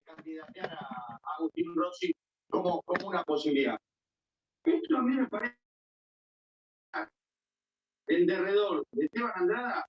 candidatear a Agustín Rossi como una posibilidad. Esto a mí me parece el derredor de Esteban Andrada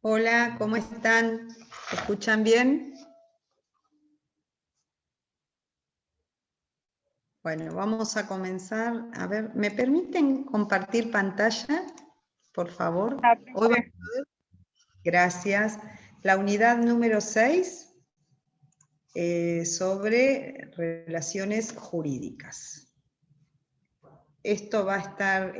Hola, ¿cómo están? ¿Me escuchan bien? Bueno, vamos a comenzar. A ver, ¿me permiten compartir pantalla, por favor? Hoy vamos a ver, gracias, la unidad número 6 sobre relaciones jurídicas. Esto va a estar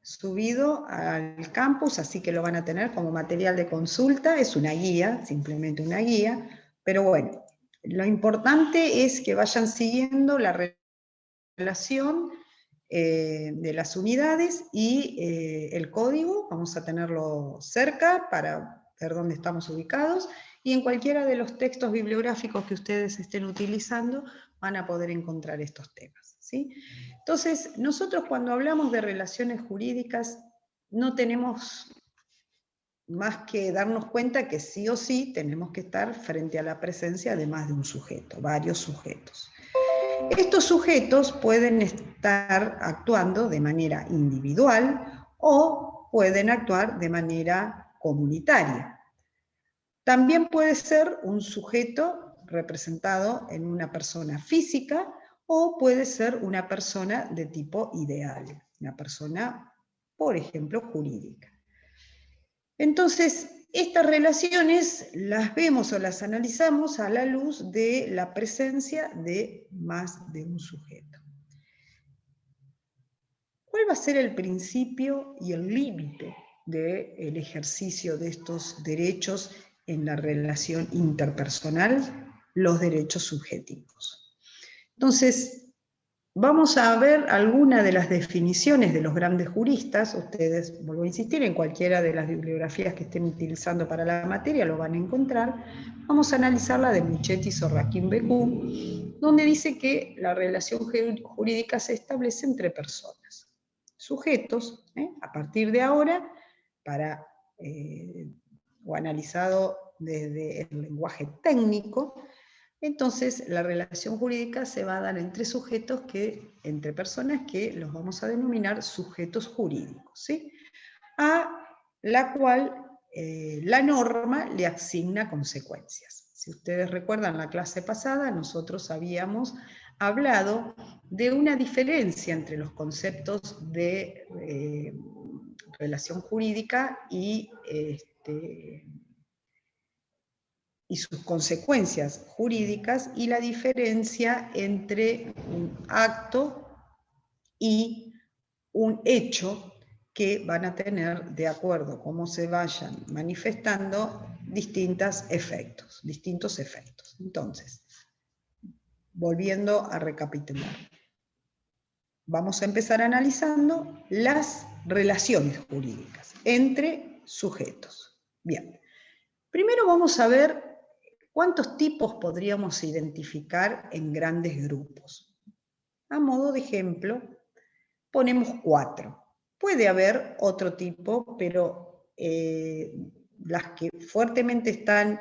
subido al campus, así que lo van a tener como material de consulta. Es una guía, simplemente una guía, pero bueno, lo importante es que vayan siguiendo la relación de las unidades y el código. Vamos a tenerlo cerca para ver dónde estamos ubicados, y en cualquiera de los textos bibliográficos que ustedes estén utilizando van a poder encontrar estos temas, ¿sí? Entonces, nosotros cuando hablamos de relaciones jurídicas no tenemos más que darnos cuenta que sí o sí tenemos que estar frente a la presencia de más de un sujeto, varios sujetos. Estos sujetos pueden estar actuando de manera individual o pueden actuar de manera comunitaria. También puede ser un sujeto representado en una persona física o puede ser una persona de tipo ideal, una persona, por ejemplo, jurídica. Entonces, estas relaciones las vemos o las analizamos a la luz de la presencia de más de un sujeto. ¿Cuál va a ser el principio y el límite del ejercicio de estos derechos en la relación interpersonal? Los derechos subjetivos. Entonces, vamos a ver algunas de las definiciones de los grandes juristas. Ustedes, vuelvo a insistir, en cualquiera de las bibliografías que estén utilizando para la materia lo van a encontrar. Vamos a analizar la de Michetti y Sorraquín Becú, donde dice que la relación jurídica se establece entre personas, sujetos, a partir de ahora, o analizado desde el lenguaje técnico. Entonces, la relación jurídica se va a dar entre personas que los vamos a denominar sujetos jurídicos, ¿sí? A la cual la norma le asigna consecuencias. Si ustedes recuerdan la clase pasada, nosotros habíamos hablado de una diferencia entre los conceptos de relación jurídica y sus consecuencias jurídicas, y la diferencia entre un acto y un hecho que van a tener, de acuerdo a cómo se vayan manifestando, distintos efectos. Entonces, volviendo a recapitular, vamos a empezar analizando las relaciones jurídicas entre sujetos. Bien, primero vamos a ver ¿cuántos tipos podríamos identificar en grandes grupos? A modo de ejemplo, ponemos 4. Puede haber otro tipo, pero las que fuertemente están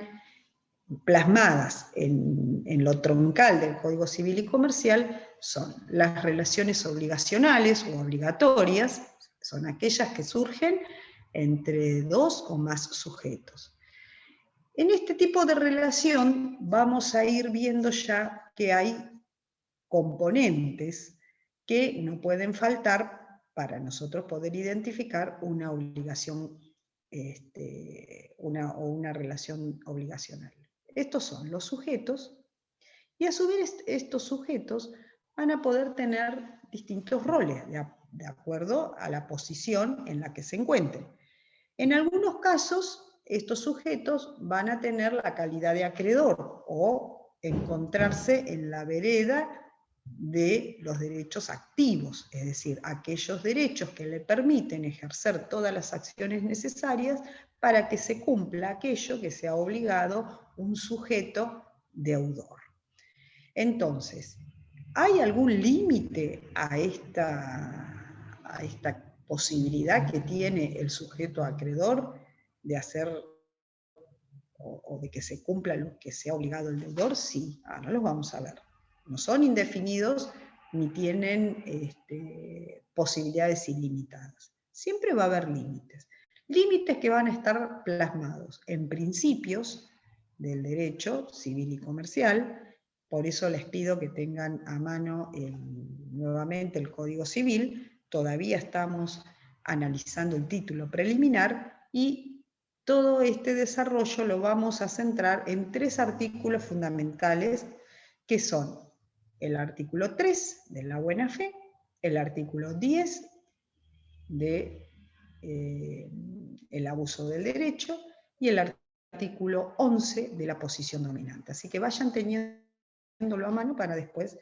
plasmadas en lo troncal del Código Civil y Comercial son las relaciones obligacionales o obligatorias, son aquellas que surgen entre dos o más sujetos. En este tipo de relación vamos a ir viendo ya que hay componentes que no pueden faltar para nosotros poder identificar una obligación o una relación obligacional. Estos son los sujetos, y a su vez estos sujetos van a poder tener distintos roles de acuerdo a la posición en la que se encuentren. En algunos casos, estos sujetos van a tener la calidad de acreedor o encontrarse en la vereda de los derechos activos, es decir, aquellos derechos que le permiten ejercer todas las acciones necesarias para que se cumpla aquello que se ha obligado un sujeto deudor. Entonces, ¿hay algún límite a esta posibilidad que tiene el sujeto acreedor de hacer o de que se cumpla lo que se ha obligado el deudor? Sí, ahora los vamos a ver. No son indefinidos ni tienen posibilidades ilimitadas. Siempre va a haber límites. Límites que van a estar plasmados en principios del derecho civil y comercial. Por eso les pido que tengan a mano nuevamente el Código Civil. Todavía estamos analizando el título preliminar y todo este desarrollo lo vamos a centrar en 3 artículos fundamentales que son el artículo 3 de la buena fe, el artículo 10 de el abuso del derecho y el artículo 11 de la posición dominante. Así que vayan teniéndolo a mano para después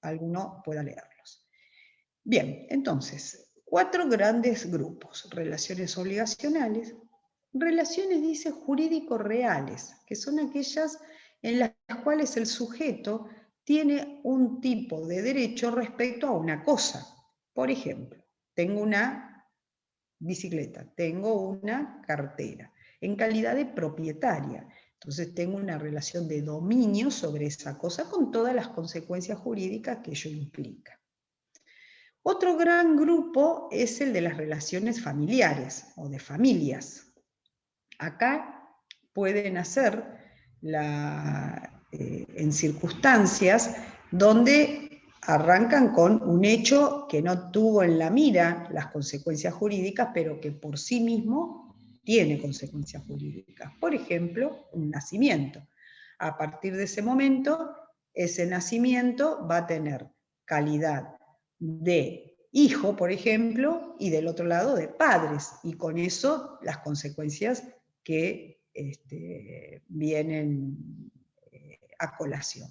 alguno pueda leerlos. Bien, entonces, 4 grandes grupos: relaciones obligacionales, relaciones, dice, jurídicos reales, que son aquellas en las cuales el sujeto tiene un tipo de derecho respecto a una cosa. Por ejemplo, tengo una bicicleta, tengo una cartera, en calidad de propietaria. Entonces tengo una relación de dominio sobre esa cosa con todas las consecuencias jurídicas que ello implica. Otro gran grupo es el de las relaciones familiares o de familias. Acá pueden hacer en circunstancias donde arrancan con un hecho que no tuvo en la mira las consecuencias jurídicas, pero que por sí mismo tiene consecuencias jurídicas. Por ejemplo, un nacimiento. A partir de ese momento, ese nacimiento va a tener calidad de hijo, por ejemplo, y del otro lado de padres, y con eso las consecuencias que vienen a colación.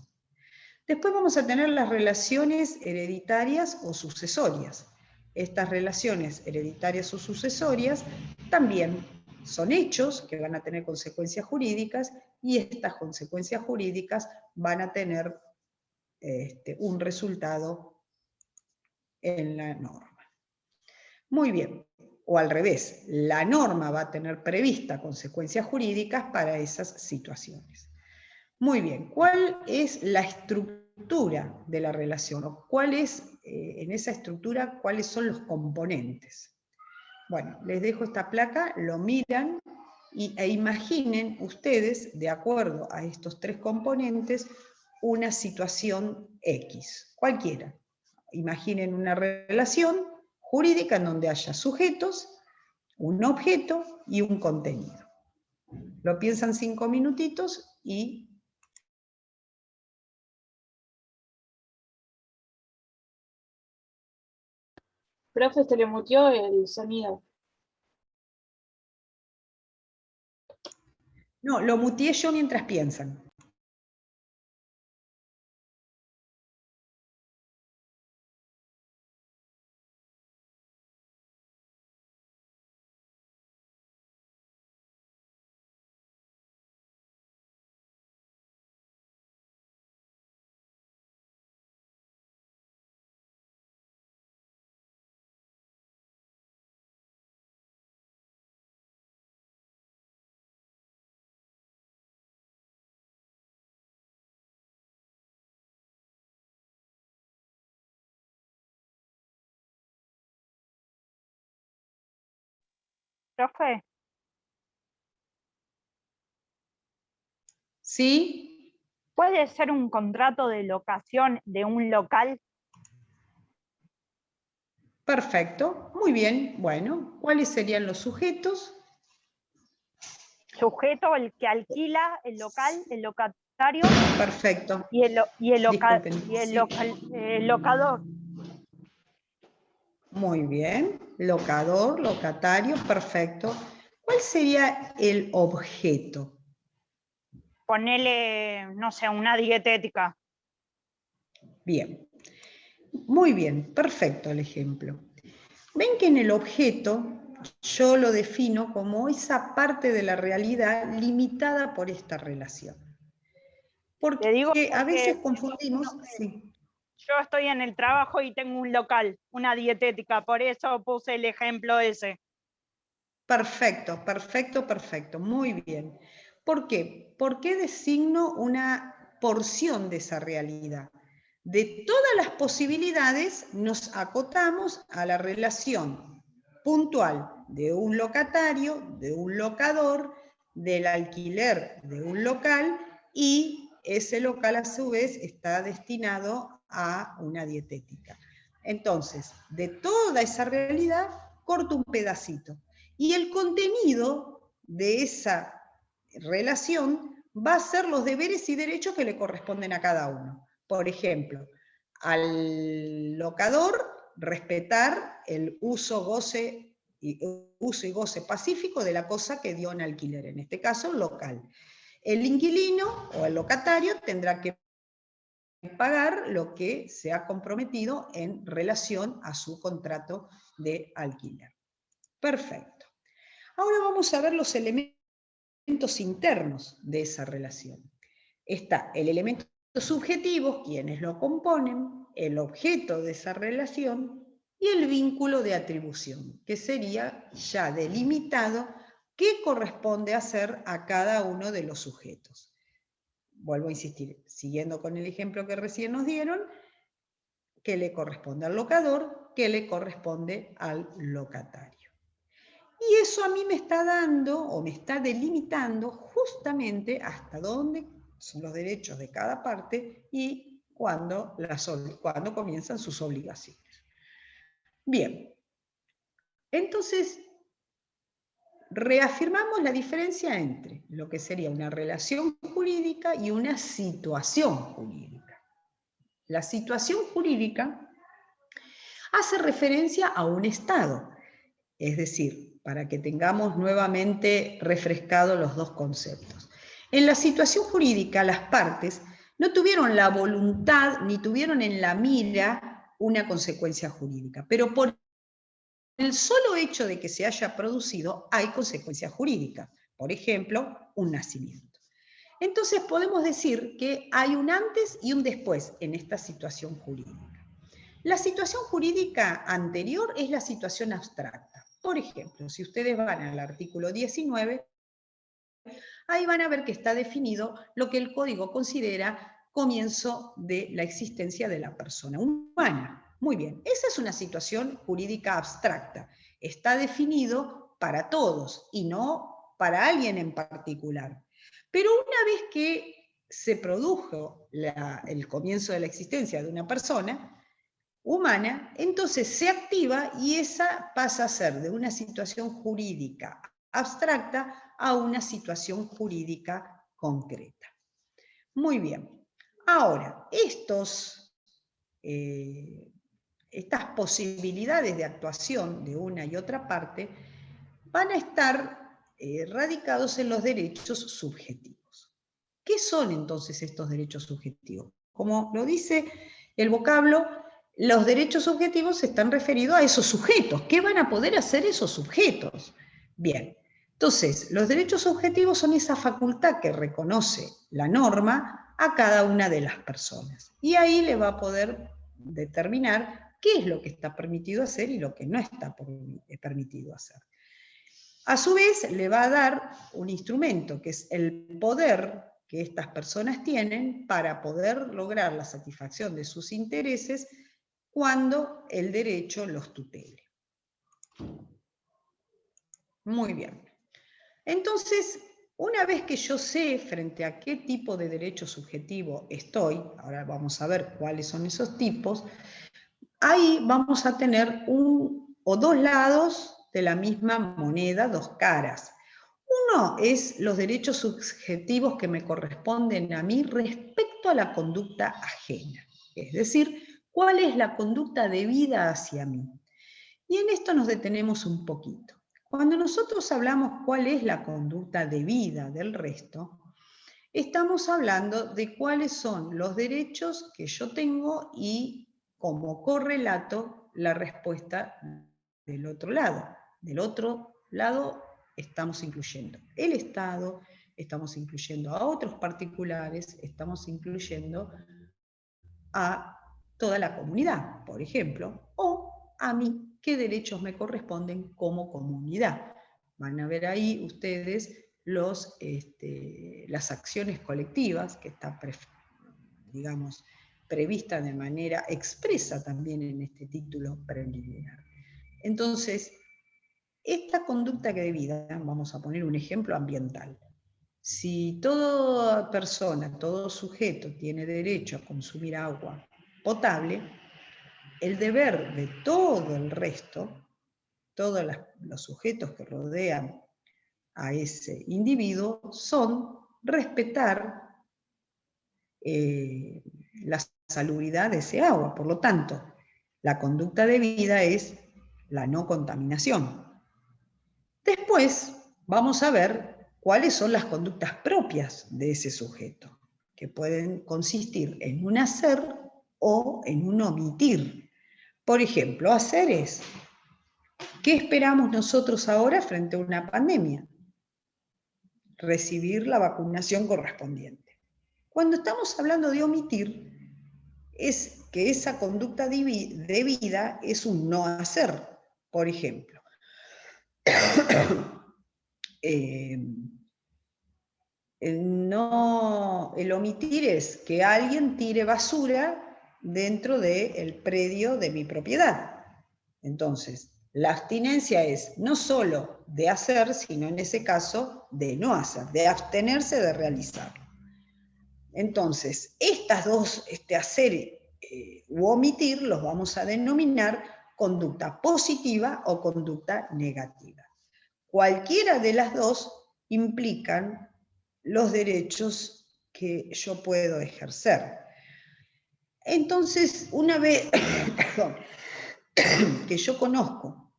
Después vamos a tener las relaciones hereditarias o sucesorias. Estas relaciones hereditarias o sucesorias también son hechos que van a tener consecuencias jurídicas y estas consecuencias jurídicas van a tener un resultado en la norma. Muy bien, o al revés, la norma va a tener prevista consecuencias jurídicas para esas situaciones. Muy bien, ¿cuál es la estructura de la relación? ¿O cuál es, en esa estructura, cuáles son los componentes? Bueno, les dejo esta placa, lo miran e imaginen ustedes, de acuerdo a estos 3 componentes, una situación X, cualquiera. Imaginen una relación jurídica en donde haya sujetos, un objeto y un contenido. Lo piensan 5 minutitos y... Profe, se le muteó el sonido. No, lo muteé yo mientras piensan. Profe, ¿Sí? ¿puede ser un contrato de locación de un local? Perfecto, muy bien. Bueno, ¿cuáles serían los sujetos? Sujeto, el que alquila el local, el locatario Perfecto. y el Disculpen. locador. Muy bien. Locador, locatario, perfecto. ¿Cuál sería el objeto? Ponele, no sé, una dietética. Bien. Muy bien, perfecto el ejemplo. Ven que en el objeto yo lo defino como esa parte de la realidad limitada por esta relación. Te digo Porque a veces porque confundimos... Sí. yo estoy en el trabajo y tengo un local, una dietética, por eso puse el ejemplo ese. Perfecto, perfecto, perfecto. Muy bien. ¿Por qué? ¿Por qué designo una porción de esa realidad? De todas las posibilidades nos acotamos a la relación puntual de un locatario, de un locador, del alquiler de un local, y ese local a su vez está destinado a una dietética. Entonces, de toda esa realidad, corto un pedacito. Y el contenido de esa relación va a ser los deberes y derechos que le corresponden a cada uno. Por ejemplo, al locador, respetar el uso y goce pacífico de la cosa que dio en alquiler, en este caso el local. El inquilino o el locatario tendrá que pagar lo que se ha comprometido en relación a su contrato de alquiler. Perfecto. Ahora vamos a ver los elementos internos de esa relación. Está el elemento subjetivo, quienes lo componen, el objeto de esa relación y el vínculo de atribución, que sería ya delimitado qué corresponde hacer a cada uno de los sujetos. Vuelvo a insistir, siguiendo con el ejemplo que recién nos dieron, qué le corresponde al locador, qué le corresponde al locatario. Y eso a mí me está dando o me está delimitando justamente hasta dónde son los derechos de cada parte y cuándo comienzan sus obligaciones. Bien, entonces reafirmamos la diferencia entre lo que sería una relación jurídica y una situación jurídica. La situación jurídica hace referencia a un estado, es decir, para que tengamos nuevamente refrescados los dos conceptos. En la situación jurídica, las partes no tuvieron la voluntad ni tuvieron en la mira una consecuencia jurídica, pero por el solo hecho de que se haya producido hay consecuencias jurídicas, por ejemplo, un nacimiento. Entonces podemos decir que hay un antes y un después en esta situación jurídica. La situación jurídica anterior es la situación abstracta. Por ejemplo, si ustedes van al artículo 19, ahí van a ver que está definido lo que el Código considera comienzo de la existencia de la persona humana. Muy bien, esa es una situación jurídica abstracta. Está definido para todos y no para alguien en particular. Pero una vez que se produjo el comienzo de la existencia de una persona humana, entonces se activa y esa pasa a ser de una situación jurídica abstracta a una situación jurídica concreta. Muy bien. Ahora, estas posibilidades de actuación de una y otra parte van a estar radicados en los derechos subjetivos. ¿Qué son entonces estos derechos subjetivos? Como lo dice el vocablo, los derechos subjetivos están referidos a esos sujetos. ¿Qué van a poder hacer esos sujetos? Bien, entonces, los derechos subjetivos son esa facultad que reconoce la norma a cada una de las personas. Y ahí le va a poder determinar qué es lo que está permitido hacer y lo que no está permitido hacer. A su vez, le va a dar un instrumento, que es el poder que estas personas tienen para poder lograr la satisfacción de sus intereses cuando el derecho los tutele. Muy bien. Entonces, una vez que yo sé frente a qué tipo de derecho subjetivo estoy, ahora vamos a ver cuáles son esos tipos, ahí vamos a tener un o dos lados de la misma moneda, dos caras. Uno es los derechos subjetivos que me corresponden a mí respecto a la conducta ajena, es decir, cuál es la conducta debida hacia mí. Y en esto nos detenemos un poquito. Cuando nosotros hablamos cuál es la conducta debida del resto, estamos hablando de cuáles son los derechos que yo tengo y como correlato la respuesta del otro lado. Del otro lado estamos incluyendo el Estado, estamos incluyendo a otros particulares, estamos incluyendo a toda la comunidad, por ejemplo, o a mí, qué derechos me corresponden como comunidad. Van a ver ahí ustedes las acciones colectivas que están, digamos, previstas de manera expresa también en este título preliminar. Entonces, esta conducta debida, vamos a poner un ejemplo ambiental. Si toda persona, todo sujeto tiene derecho a consumir agua potable, el deber de todo el resto, todos los sujetos que rodean a ese individuo, son respetar la salubridad de ese agua. Por lo tanto, la conducta debida es la no contaminación. Después vamos a ver cuáles son las conductas propias de ese sujeto, que pueden consistir en un hacer o en un omitir. Por ejemplo, hacer es, ¿qué esperamos nosotros ahora frente a una pandemia? Recibir la vacunación correspondiente. Cuando estamos hablando de omitir, es que esa conducta debida es un no hacer. Por ejemplo, el omitir es que alguien tire basura dentro del predio de mi propiedad. Entonces, la abstinencia es no solo de hacer, sino en ese caso de no hacer, de abstenerse de realizarlo. Entonces, estas dos, hacer u omitir, los vamos a denominar conducta positiva o conducta negativa. Cualquiera de las dos implican los derechos que yo puedo ejercer. Entonces, una vez que yo conozco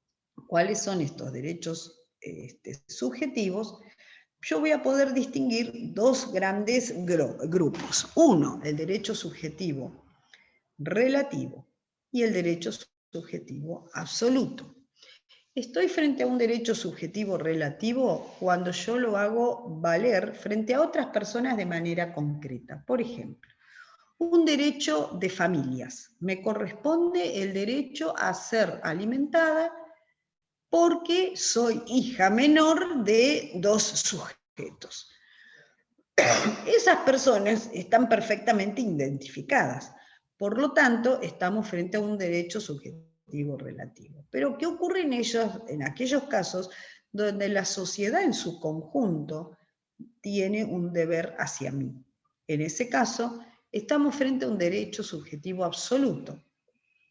cuáles son estos derechos subjetivos, yo voy a poder distinguir dos grandes grupos. Uno, el derecho subjetivo relativo y el derecho subjetivo absoluto. Estoy frente a un derecho subjetivo relativo cuando yo lo hago valer frente a otras personas de manera concreta. Por ejemplo, un derecho de familias. Me corresponde el derecho a ser alimentada porque soy hija menor de dos sujetos. Esas personas están perfectamente identificadas. Por lo tanto, estamos frente a un derecho subjetivo relativo. Pero ¿qué ocurre en aquellos casos donde la sociedad en su conjunto tiene un deber hacia mí? En ese caso, estamos frente a un derecho subjetivo absoluto.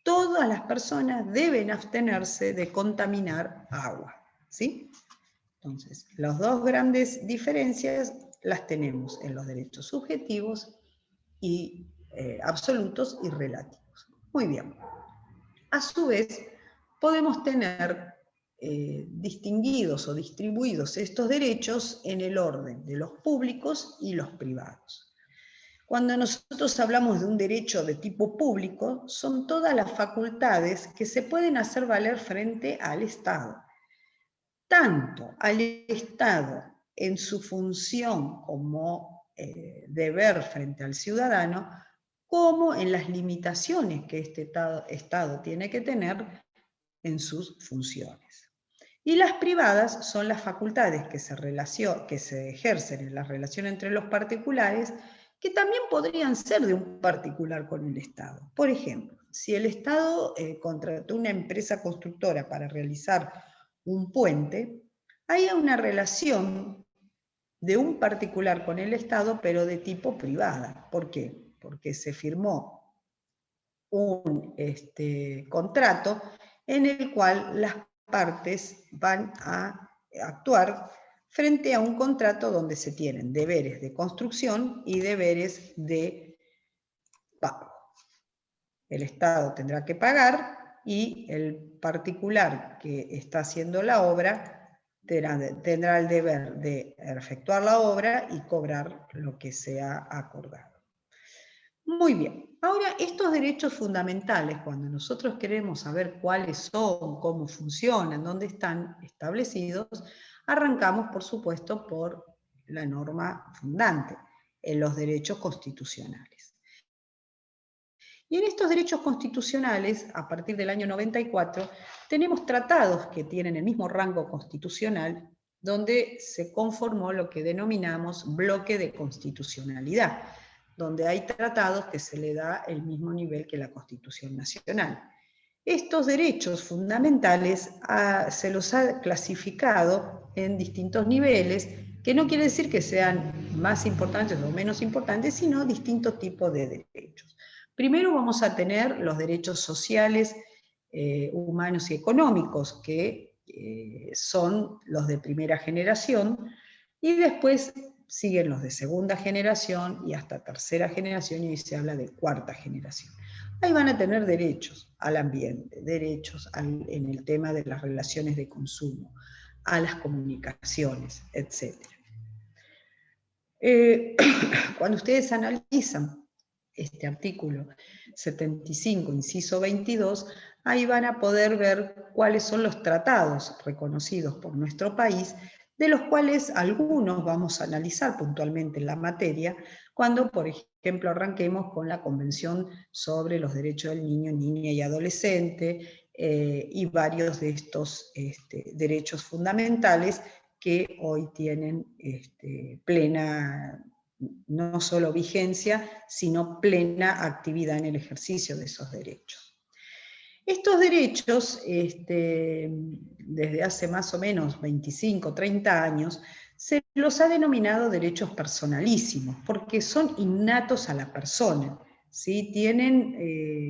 Todas las personas deben abstenerse de contaminar agua, ¿sí? Entonces, las dos grandes diferencias las tenemos en los derechos subjetivos y absolutos y relativos. Muy bien. A su vez, podemos tener distinguidos o distribuidos estos derechos en el orden de los públicos y los privados. Cuando nosotros hablamos de un derecho de tipo público, son todas las facultades que se pueden hacer valer frente al Estado. Tanto al Estado en su función como deber frente al ciudadano, como en las limitaciones que este Estado tiene que tener en sus funciones. Y las privadas son las facultades que se ejercen en la relación entre los particulares, que también podrían ser de un particular con el Estado. Por ejemplo, si el Estado contrató una empresa constructora para realizar un puente, hay una relación de un particular con el Estado, pero de tipo privada. ¿Por qué? Porque se firmó un contrato en el cual las partes van a actuar frente a un contrato donde se tienen deberes de construcción y deberes de pago. El Estado tendrá que pagar y el particular que está haciendo la obra tendrá el deber de efectuar la obra y cobrar lo que se ha acordado. Muy bien. Ahora, estos derechos fundamentales, cuando nosotros queremos saber cuáles son, cómo funcionan, dónde están establecidos, arrancamos, por supuesto, por la norma fundante, en los derechos constitucionales. Y en estos derechos constitucionales, a partir del año 94, tenemos tratados que tienen el mismo rango constitucional, donde se conformó lo que denominamos bloque de constitucionalidad, donde hay tratados que se le da el mismo nivel que la Constitución Nacional. Estos derechos fundamentales se los ha clasificado en distintos niveles, que no quiere decir que sean más importantes o menos importantes, sino distintos tipos de derechos. Primero vamos a tener los derechos sociales, humanos y económicos, que son los de primera generación, y después siguen los de segunda generación y hasta tercera generación, y se habla de cuarta generación. Ahí van a tener derechos al ambiente, derechos en el tema de las relaciones de consumo, a las comunicaciones, etc. Cuando ustedes analizan este artículo 75, inciso 22, ahí van a poder ver cuáles son los tratados reconocidos por nuestro país, de los cuales algunos vamos a analizar puntualmente en la materia, cuando, por ejemplo, arranquemos con la Convención sobre los Derechos del Niño, Niña y Adolescente, y varios de estos derechos fundamentales que hoy tienen plena, no solo vigencia, sino plena actividad en el ejercicio de esos derechos. Estos derechos, desde hace más o menos 25, 30 años, se los ha denominado derechos personalísimos, porque son innatos a la persona, ¿sí?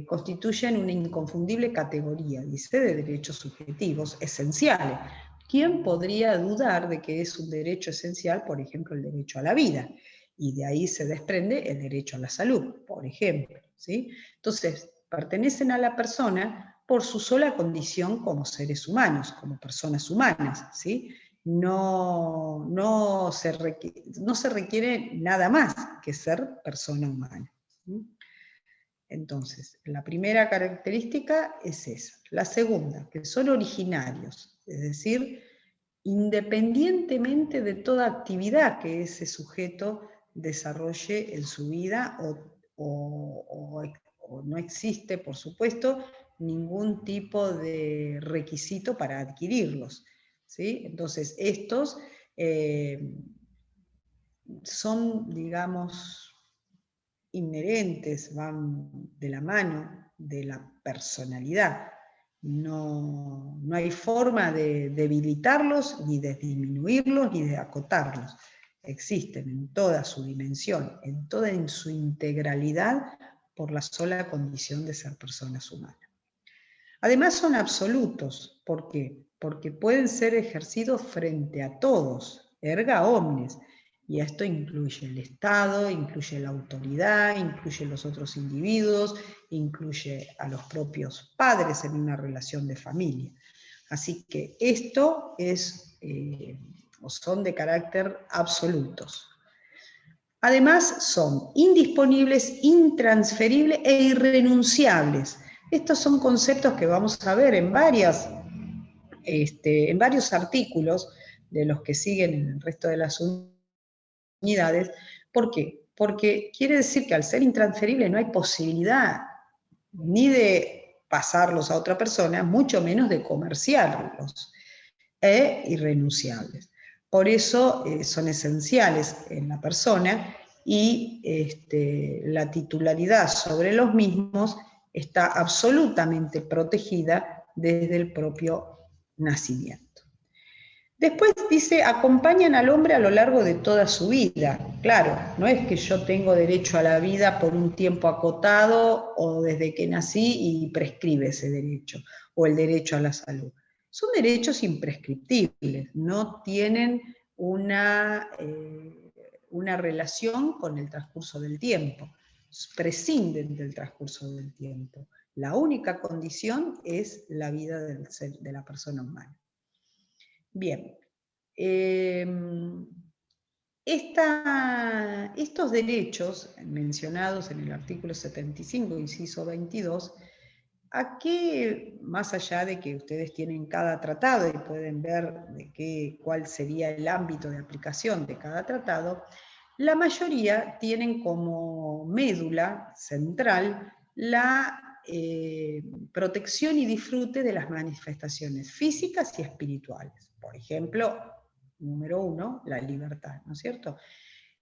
Constituyen una inconfundible categoría, dice, de derechos subjetivos esenciales. ¿Quién podría dudar de que es un derecho esencial, por ejemplo, el derecho a la vida? Y de ahí se desprende el derecho a la salud, por ejemplo, ¿sí? Entonces, pertenecen a la persona por su sola condición como seres humanos, como personas humanas, ¿sí? No se requiere nada más que ser persona humana, ¿sí? Entonces, la primera característica es esa. La segunda, que son originarios, es decir, independientemente de toda actividad que ese sujeto desarrolle en su vida, o no existe, por supuesto, ningún tipo de requisito para adquirirlos, ¿sí? Entonces, estos son, digamos, inherentes, van de la mano de la personalidad. No hay forma de debilitarlos, ni de disminuirlos, ni de acotarlos. Existen en toda su dimensión, en su integralidad, por la sola condición de ser personas humanas. Además son absolutos. ¿Por qué? Porque pueden ser ejercidos frente a todos, erga omnes, y esto incluye el Estado, incluye la autoridad, incluye los otros individuos, incluye a los propios padres en una relación de familia. Así que esto son de carácter absolutos. Además son indisponibles, intransferibles e irrenunciables. Estos son conceptos que vamos a ver en varios artículos de los que siguen en el resto de las unidades. ¿Por qué? Porque quiere decir que al ser intransferible no hay posibilidad ni de pasarlos a otra persona, mucho menos de comerciarlos, e irrenunciables. Por eso son esenciales en la persona, y la titularidad sobre los mismos está absolutamente protegida desde el propio nacimiento. Después dice, acompañan al hombre a lo largo de toda su vida. Claro, no es que yo tengo derecho a la vida por un tiempo acotado o desde que nací y prescribe ese derecho, o el derecho a la salud. Son derechos imprescriptibles, no tienen una relación con el transcurso del tiempo, prescinden del transcurso del tiempo. La única condición es la vida de la persona humana. Bien, estos derechos mencionados en el artículo 75, inciso 22, aquí, más allá de que ustedes tienen cada tratado y pueden ver cuál sería el ámbito de aplicación de cada tratado, la mayoría tienen como médula central la protección y disfrute de las manifestaciones físicas y espirituales. Por ejemplo, número 1, la libertad, ¿no es cierto?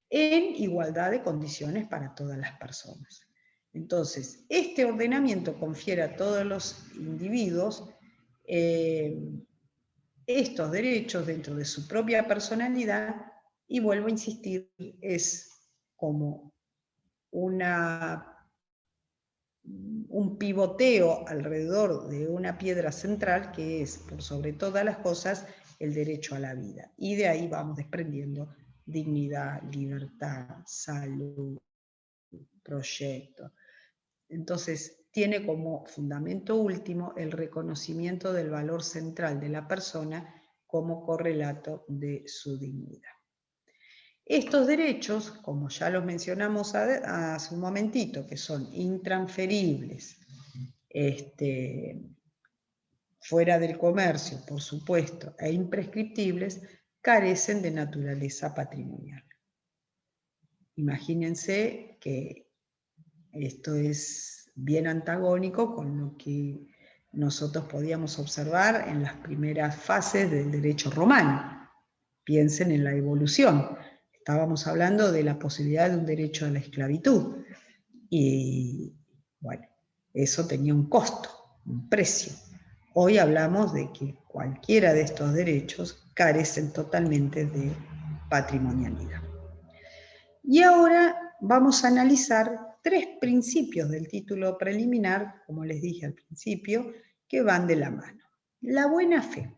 En igualdad de condiciones para todas las personas. Entonces, este ordenamiento confiere a todos los individuos estos derechos dentro de su propia personalidad, y vuelvo a insistir, es como un pivoteo alrededor de una piedra central que es, por sobre todas las cosas, el derecho a la vida. Y de ahí vamos desprendiendo dignidad, libertad, salud, proyecto. Entonces, tiene como fundamento último el reconocimiento del valor central de la persona como correlato de su dignidad. Estos derechos, como ya los mencionamos hace un momentito, que son intransferibles, fuera del comercio, por supuesto, e imprescriptibles, carecen de naturaleza patrimonial. Imagínense que esto es bien antagónico con lo que nosotros podíamos observar en las primeras fases del derecho romano. Piensen en la evolución. Estábamos hablando de la posibilidad de un derecho a la esclavitud. Y bueno, eso tenía un costo, un precio. Hoy hablamos de que cualquiera de estos derechos carecen totalmente de patrimonialidad. Y ahora vamos a analizar 3 principios del título preliminar, como les dije al principio, que van de la mano. La buena fe,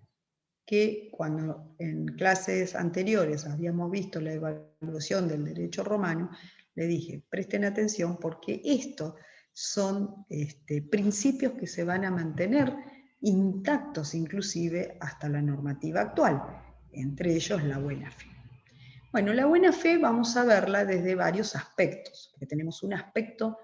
que cuando en clases anteriores habíamos visto la evaluación del derecho romano, le dije, presten atención porque estos son principios que se van a mantener intactos inclusive hasta la normativa actual, entre ellos la buena fe. Bueno, la buena fe vamos a verla desde varios aspectos, porque tenemos un aspecto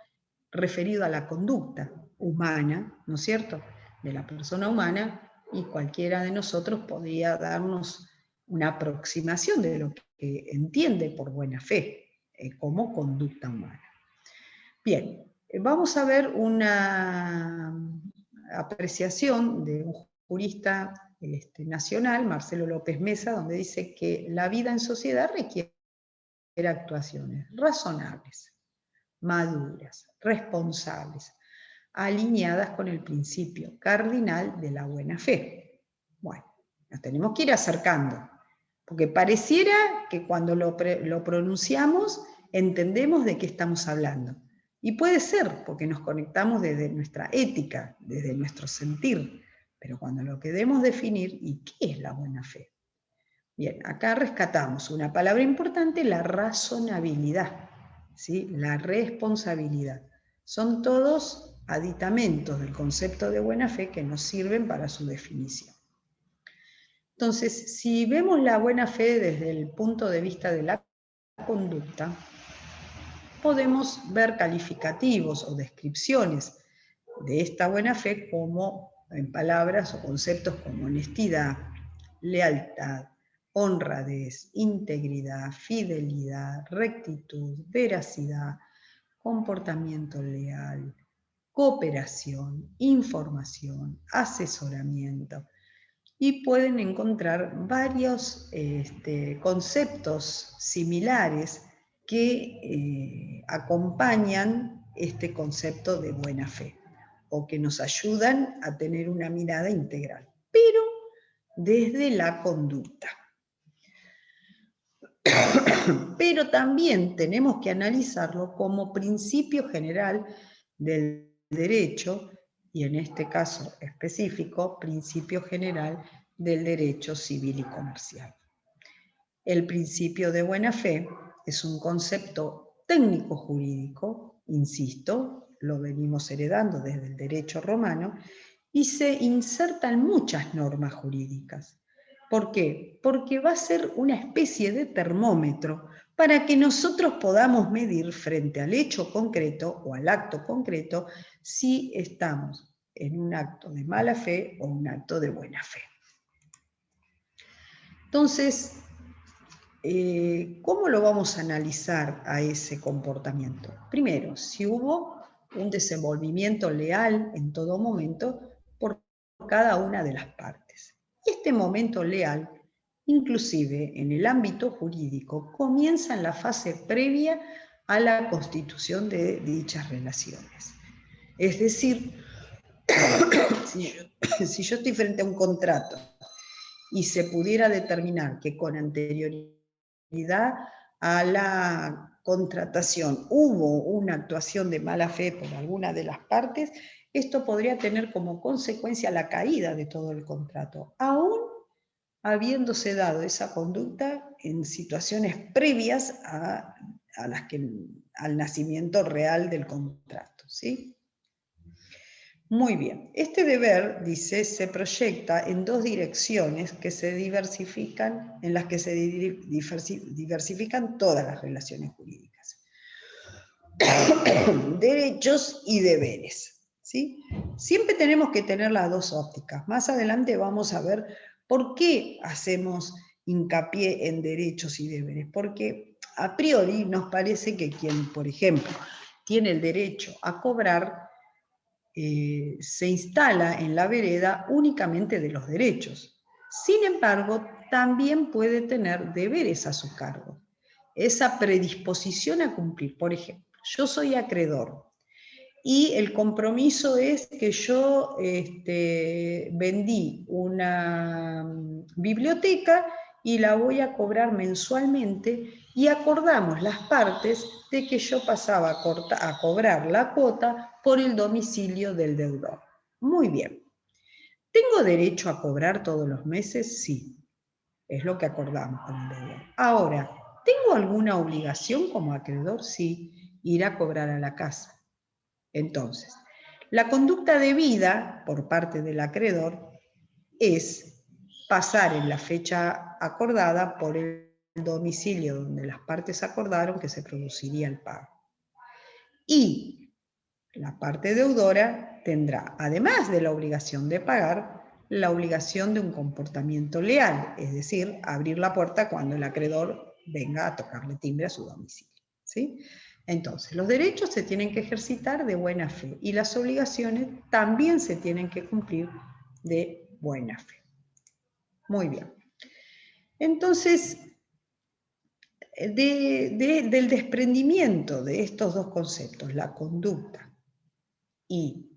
referido a la conducta humana, ¿no es cierto?, de la persona humana, y cualquiera de nosotros podría darnos una aproximación de lo que entiende por buena fe, como conducta humana. Bien, vamos a ver una apreciación de un jurista nacional, Marcelo López Mesa, donde dice que la vida en sociedad requiere actuaciones razonables, maduras, responsables, alineadas con el principio cardinal de la buena fe. Bueno, nos tenemos que ir acercando, porque pareciera que cuando lo pronunciamos entendemos de qué estamos hablando. Y puede ser, porque nos conectamos desde nuestra ética, desde nuestro sentir, pero cuando lo queremos definir, ¿y qué es la buena fe? Bien, acá rescatamos una palabra importante, la razonabilidad, ¿sí? La responsabilidad. Son todos aditamentos del concepto de buena fe que nos sirven para su definición. Entonces, si vemos la buena fe desde el punto de vista de la conducta, podemos ver calificativos o descripciones de esta buena fe como en palabras o conceptos como honestidad, lealtad, honradez, integridad, fidelidad, rectitud, veracidad, comportamiento leal, cooperación, información, asesoramiento. Y pueden encontrar varios conceptos similares que acompañan este concepto de buena fe, o que nos ayudan a tener una mirada integral, pero desde la conducta. Pero también tenemos que analizarlo como principio general del derecho, y en este caso específico, principio general del derecho civil y comercial. El principio de buena fe es un concepto técnico-jurídico, insisto, lo venimos heredando desde el derecho romano, y se inserta en muchas normas jurídicas. ¿Por qué? Porque va a ser una especie de termómetro para que nosotros podamos medir frente al hecho concreto o al acto concreto si estamos en un acto de mala fe o un acto de buena fe. Entonces, ¿cómo lo vamos a analizar a ese comportamiento? Primero, si hubo un desenvolvimiento leal en todo momento por cada una de las partes. Este momento leal, inclusive en el ámbito jurídico, comienza en la fase previa a la constitución de dichas relaciones. Es decir, si yo estoy frente a un contrato y se pudiera determinar que con anterioridad a la contratación hubo una actuación de mala fe por alguna de las partes, esto podría tener como consecuencia la caída de todo el contrato, aún habiéndose dado esa conducta en situaciones previas al nacimiento real del contrato, ¿sí? Muy bien, este deber, dice, se proyecta en dos direcciones que se diversifican, en las que se diversifican todas las relaciones jurídicas. Derechos y deberes, ¿sí? Siempre tenemos que tener las dos ópticas. Más adelante vamos a ver por qué hacemos hincapié en derechos y deberes. Porque a priori nos parece que quien, por ejemplo, tiene el derecho a cobrar, se instala en la vereda únicamente de los derechos. Sin embargo, también puede tener deberes a su cargo. Esa predisposición a cumplir. Por ejemplo, yo soy acreedor y el compromiso es que yo vendí una biblioteca y la voy a cobrar mensualmente, y acordamos las partes de que yo pasaba a cobrar la cuota por el domicilio del deudor. Muy bien. ¿Tengo derecho a cobrar todos los meses? Sí, es lo que acordamos con el deudor. Ahora, ¿tengo alguna obligación como acreedor? Sí, ir a cobrar a la casa. Entonces, la conducta debida por parte del acreedor es pasar en la fecha acordada por el domicilio donde las partes acordaron que se produciría el pago. Y la parte deudora tendrá, además de la obligación de pagar, la obligación de un comportamiento leal, es decir, abrir la puerta cuando el acreedor venga a tocarle timbre a su domicilio, ¿sí? Entonces, los derechos se tienen que ejercitar de buena fe y las obligaciones también se tienen que cumplir de buena fe. Muy bien. Entonces, del desprendimiento de estos dos conceptos, la conducta y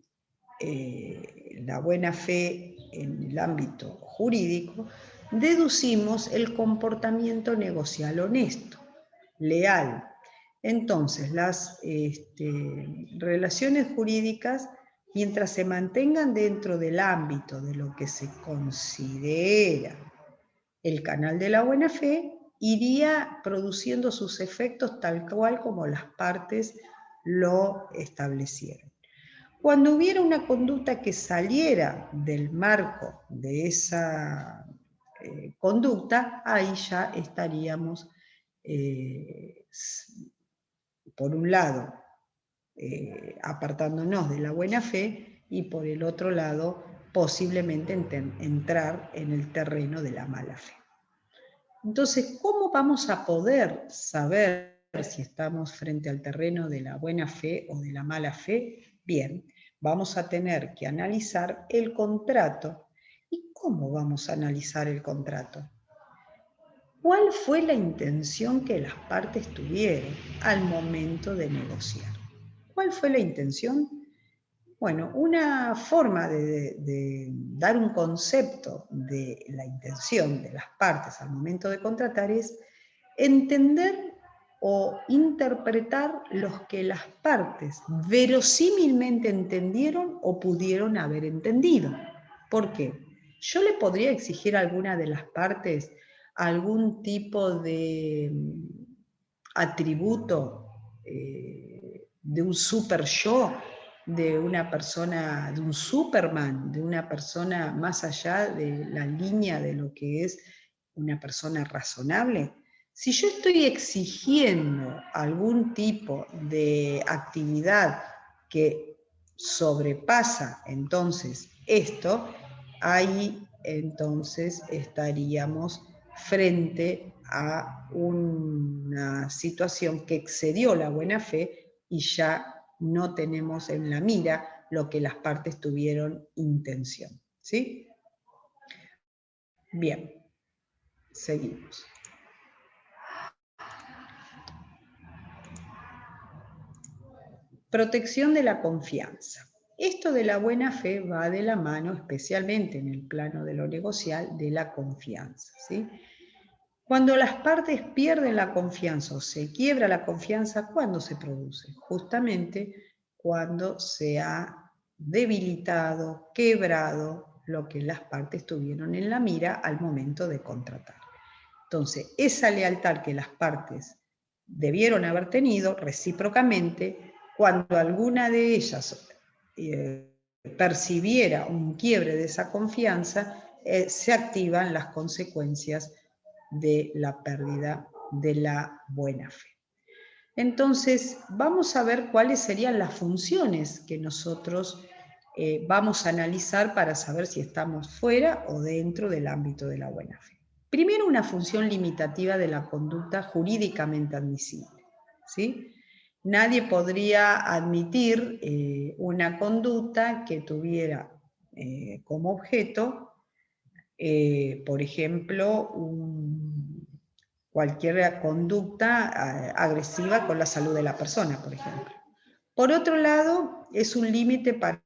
la buena fe en el ámbito jurídico, deducimos el comportamiento negocial honesto, leal. Entonces, las relaciones jurídicas, mientras se mantengan dentro del ámbito de lo que se considera el canal de la buena fe, iría produciendo sus efectos tal cual como las partes lo establecieron. Cuando hubiera una conducta que saliera del marco de esa conducta, ahí ya estaríamos, por un lado, apartándonos de la buena fe, y por el otro lado, posiblemente entrar en el terreno de la mala fe. Entonces, ¿cómo vamos a poder saber si estamos frente al terreno de la buena fe o de la mala fe? Bien, vamos a tener que analizar el contrato. ¿Y cómo vamos a analizar el contrato? ¿Cuál fue la intención que las partes tuvieron al momento de negociar? ¿Cuál fue la intención? Bueno, una forma de dar un concepto de la intención de las partes al momento de contratar es entender o interpretar los que las partes verosímilmente entendieron o pudieron haber entendido. ¿Por qué? Yo le podría exigir a alguna de las partes algún tipo de atributo de un super yo, de una persona, de un Superman, de una persona más allá de la línea de lo que es una persona razonable. Si yo estoy exigiendo algún tipo de actividad que sobrepasa entonces esto, ahí entonces estaríamos frente a una situación que excedió la buena fe y ya no tenemos en la mira lo que las partes tuvieron intención. ¿Sí? Bien, seguimos. Protección de la confianza. Esto de la buena fe va de la mano, especialmente en el plano de lo negocial, de la confianza, ¿sí? Cuando las partes pierden la confianza o se quiebra la confianza, ¿cuándo se produce? Justamente cuando se ha debilitado, quebrado lo que las partes tuvieron en la mira al momento de contratar. Entonces, esa lealtad que las partes debieron haber tenido recíprocamente, cuando alguna de ellas percibiera un quiebre de esa confianza, se activan las consecuencias de la pérdida de la buena fe. Entonces, vamos a ver cuáles serían las funciones que nosotros vamos a analizar para saber si estamos fuera o dentro del ámbito de la buena fe. Primero, una función limitativa de la conducta jurídicamente admisible, ¿sí? Nadie podría admitir una conducta que tuviera como objeto, por ejemplo, cualquier conducta agresiva con la salud de la persona, por ejemplo. Por otro lado, es un límite para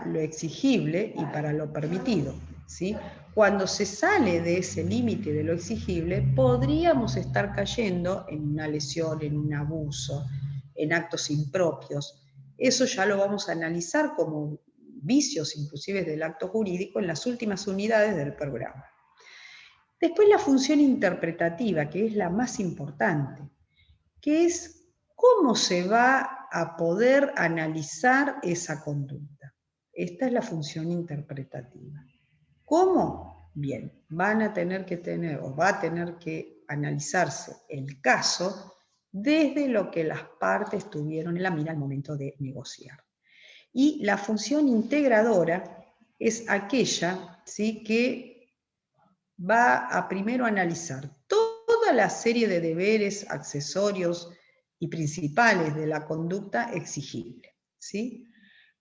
lo exigible y para lo permitido, ¿sí? Cuando se sale de ese límite de lo exigible, podríamos estar cayendo en una lesión, en un abuso, en actos impropios. Eso ya lo vamos a analizar como vicios inclusive del acto jurídico en las últimas unidades del programa. Después la función interpretativa, que es la más importante, que es cómo se va a poder analizar esa conducta. Esta es la función interpretativa. ¿Cómo? Bien, van a tener que tener o va a tener que analizarse el caso desde lo que las partes tuvieron en la mira al momento de negociar. Y la función integradora es aquella, ¿sí?, que va a primero analizar toda la serie de deberes, accesorios y principales de la conducta exigible, ¿sí?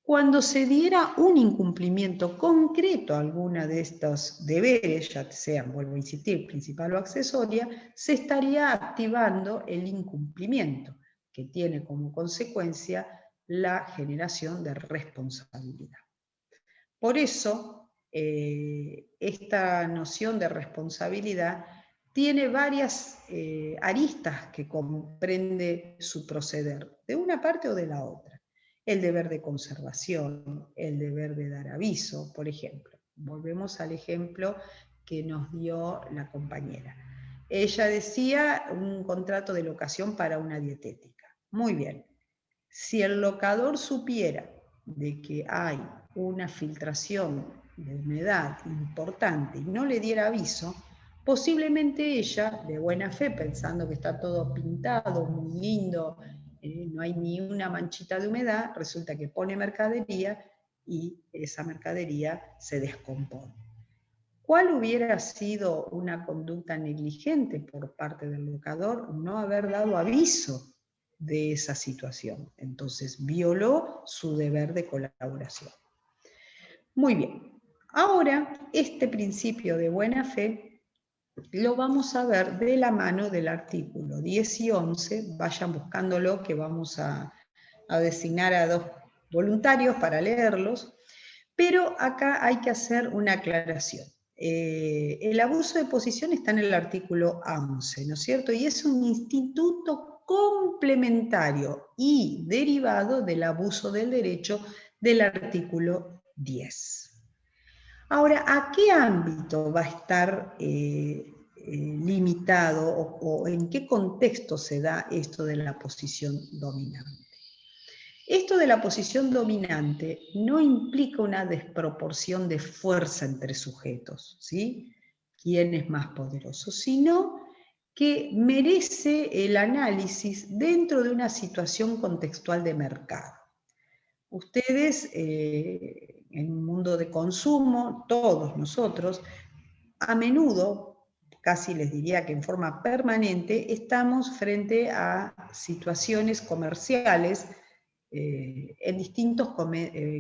Cuando se diera un incumplimiento concreto a alguna de estos deberes, ya sean, vuelvo a insistir, principal o accesoria, se estaría activando el incumplimiento, que tiene como consecuencia la generación de responsabilidad. Por eso, esta noción de responsabilidad tiene varias aristas que comprende su proceder, de una parte o de la otra. El deber de conservación, el deber de dar aviso, por ejemplo. Volvemos al ejemplo que nos dio la compañera. Ella decía un contrato de locación para una dietética. Muy bien. Si el locador supiera de que hay una filtración de humedad importante y no le diera aviso, posiblemente ella, de buena fe, pensando que está todo pintado, muy lindo, no hay ni una manchita de humedad, resulta que pone mercadería y esa mercadería se descompone. ¿Cuál hubiera sido una conducta negligente por parte del locador? No haber dado aviso de esa situación. Entonces, violó su deber de colaboración. Muy bien. Ahora, este principio de buena fe lo vamos a ver de la mano del artículo 10 y 11. Vayan buscándolo, que vamos a designar a 2 voluntarios para leerlos. Pero acá hay que hacer una aclaración. El abuso de posición está en el artículo 11, ¿no es cierto? Y es un instituto complementario y derivado del abuso del derecho del artículo 10. Ahora, ¿a qué ámbito va a estar limitado o en qué contexto se da esto de la posición dominante? Esto de la posición dominante no implica una desproporción de fuerza entre sujetos, ¿sí? ¿Quién es más poderoso? Sino que merece el análisis dentro de una situación contextual de mercado. Ustedes, en un mundo de consumo, todos nosotros, a menudo, casi les diría que en forma permanente, estamos frente a situaciones comerciales en distintos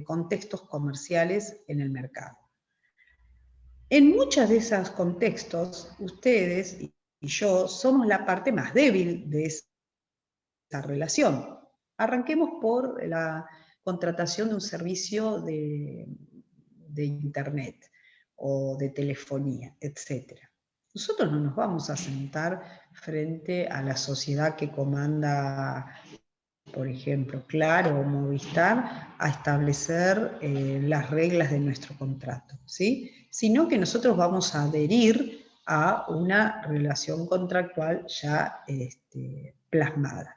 contextos comerciales en el mercado. En muchos de esos contextos, ustedes y yo somos la parte más débil de esa relación. Arranquemos por la contratación de un servicio de internet o de telefonía, etc. Nosotros no nos vamos a sentar frente a la sociedad que comanda, por ejemplo, Claro o Movistar, a establecer las reglas de nuestro contrato, ¿sí? Sino que nosotros vamos a adherir a una relación contractual ya plasmada.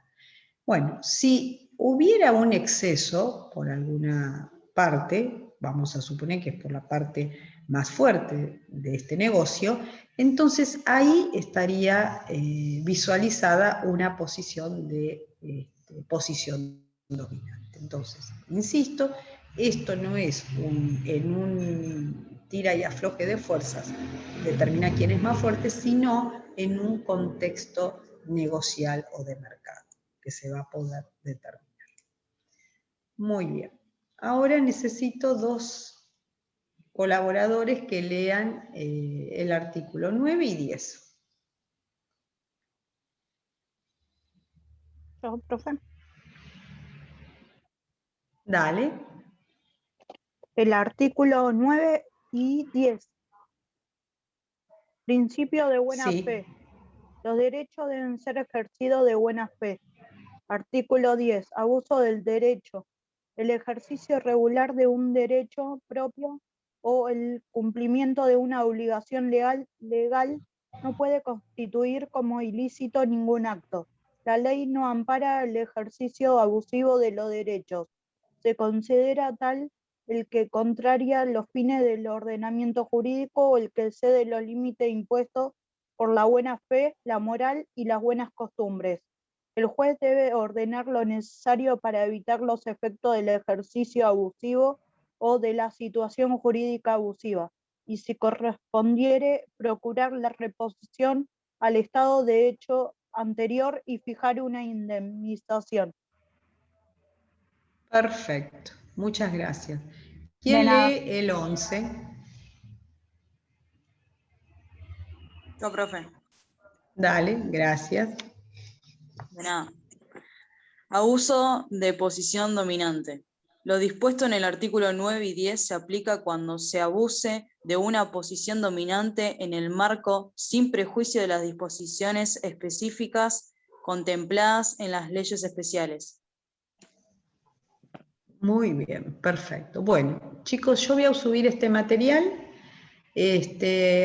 Bueno, si hubiera un exceso por alguna parte, vamos a suponer que es por la parte más fuerte de este negocio, entonces ahí estaría visualizada una posición de posición dominante. Entonces, insisto, esto no es en un tira y afloje de fuerzas, determina quién es más fuerte, sino en un contexto negocial o de mercado que se va a poder determinar. Muy bien. Ahora necesito 2 colaboradores que lean el artículo 9 y 10. Yo, profe. Dale. El artículo 9 y 10. Principio de buena Sí. fe. Los derechos deben ser ejercidos de buena fe. Artículo 10. Abuso del derecho. El ejercicio irregular de un derecho propio o el cumplimiento de una obligación legal no puede constituir como ilícito ningún acto. La ley no ampara el ejercicio abusivo de los derechos. Se considera tal el que contraria los fines del ordenamiento jurídico o el que excede los límites impuestos por la buena fe, la moral y las buenas costumbres. El juez debe ordenar lo necesario para evitar los efectos del ejercicio abusivo o de la situación jurídica abusiva, y si correspondiere, procurar la reposición al estado de hecho anterior y fijar una indemnización. Perfecto. Muchas gracias. De ¿Quién nada. lee el 11? Yo, profe. Dale, gracias. De nada. Abuso de posición dominante. Lo dispuesto en el artículo 9 y 10 se aplica cuando se abuse de una posición dominante en el marco sin prejuicio de las disposiciones específicas contempladas en las leyes especiales. Muy bien, perfecto. Bueno, chicos, yo voy a subir este material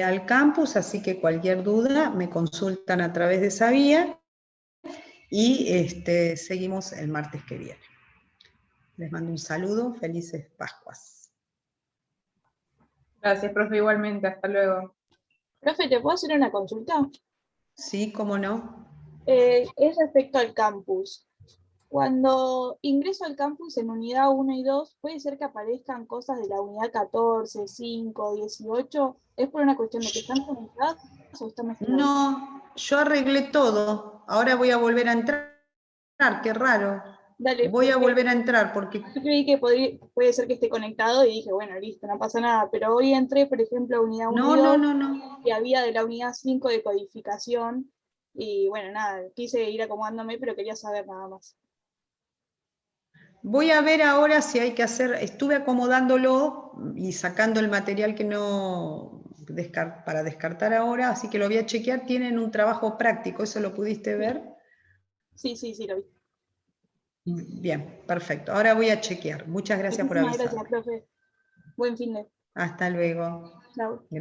al campus, así que cualquier duda me consultan a través de esa vía y seguimos el martes que viene. Les mando un saludo, felices Pascuas. Gracias, profe, igualmente. Hasta luego. Profe, ¿te puedo hacer una consulta? Sí, cómo no. Es respecto al campus. Cuando ingreso al campus en unidad 1 y 2, ¿puede ser que aparezcan cosas de la unidad 14, 5, 18? ¿Es por una cuestión de que están conectadas o están mezcladas? No, yo arreglé todo. Ahora voy a volver a entrar. Qué raro. Dale, Voy a porque volver a entrar porque... yo creí que puede ser que esté conectado y dije, bueno, listo, no pasa nada. Pero hoy entré, por ejemplo, a unidad 1 y 2 No. y había de la unidad 5 de codificación. Y bueno, nada, quise ir acomodándome, pero quería saber nada más. Voy a ver ahora si hay que hacer, estuve acomodándolo y sacando el material que no, para descartar ahora, así que lo voy a chequear, tienen un trabajo práctico, ¿eso lo pudiste ver? Sí, lo vi. Bien, perfecto, ahora voy a chequear. Muchas gracias por Muchísimas avisarme. gracias, profe. Buen fin de. Hasta luego. Chao. Gracias.